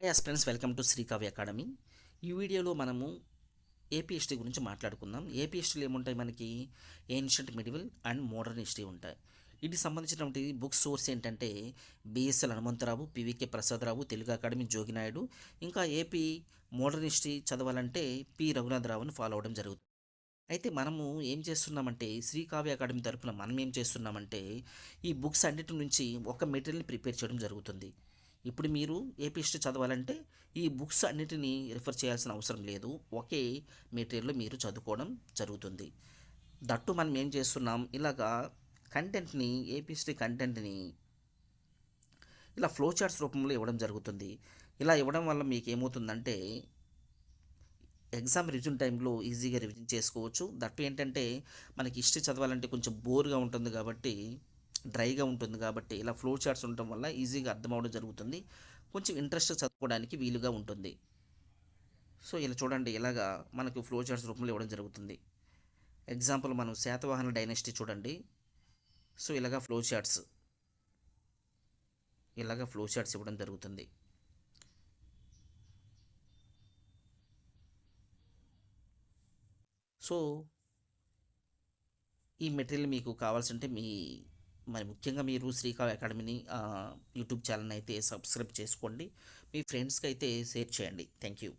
Yes friends, welcome to Srikavya academy. ఈ వీడియోలో మనము ఏపీ హిస్టరీ గురించి మాట్లాడుకుందాం. ఏపీ హిస్టరీలో ఏముంటాయి మనకి? Ancient, medieval and modern history ఉంటాయి. వీటికి సంబంధించినటువంటి బుక్ సోర్స్ ఏంటంటే BSL Hanumantha Rao, PVK Prasada Rao, Telugu academy Jogi Naidu. ఇంకా ఏపీ మోడర్న్ హిస్టరీ చదవాలంటే పి రఘునాథరావుని ఫాలో అవ్వడం జరుగుతుంది. అయితే మనము ఏం చేస్తున్నామంటే శ్రీకావ్య అకాడమీ తరపున మనం ఏం చేస్తున్నామంటే ఈ బుక్స్ అన్నిటి నుంచి ఒక మెటీరియల్ని ప్రిపేర్ చేయడం జరుగుతుంది. ఇప్పుడు మీరు ఏపీ హిస్టరీ చదవాలంటే ఈ బుక్స్ అన్నిటినీ రిఫర్ చేయాల్సిన అవసరం లేదు. ఒకే మెటీరియల్లో మీరు చదువుకోవడం జరుగుతుంది. దట్టు మనం ఏం చేస్తున్నాం, ఇలాగా కంటెంట్ని, ఏపీ హిస్టరీ కంటెంట్ని ఇలా ఫ్లో చార్ట్స్ రూపంలో ఇవ్వడం జరుగుతుంది. ఇలా ఇవ్వడం వల్ల మీకు ఏమవుతుందంటే ఎగ్జామ్ రివిజన్ టైంలో ఈజీగా రివిజన్ చేసుకోవచ్చు. దట్టు ఏంటంటే మనకి హిస్టరీ చదవాలంటే కొంచెం బోర్గా ఉంటుంది కాబట్టి, డ్రైగా ఉంటుంది కాబట్టి ఇలా ఫ్లో చార్ట్స్ ఉండటం వల్ల ఈజీగా అర్థం అవ్వడం జరుగుతుంది. కొంచెం ఇంట్రెస్ట్ చదువుకోవడానికి వీలుగా ఉంటుంది. సో ఇలా చూడండి, ఇలాగా మనకు ఫ్లో చార్ట్స్ రూపంలో ఇవ్వడం జరుగుతుంది. ఎగ్జాంపుల్ మనం శాతవాహన డైనస్టీ చూడండి. సో ఇలాగా ఫ్లో చార్ట్స్ ఇవ్వడం జరుగుతుంది. సో ఈ మెటీరియల్ మీకు కావాల్సింటే మరి ముఖ్యంగా మీరు శ్రీకావ్య అకాడమీని యూట్యూబ్ ఛానల్ని అయితే సబ్స్క్రైబ్ చేసుకోండి. మీ ఫ్రెండ్స్కి అయితే షేర్ చేయండి. Thank you.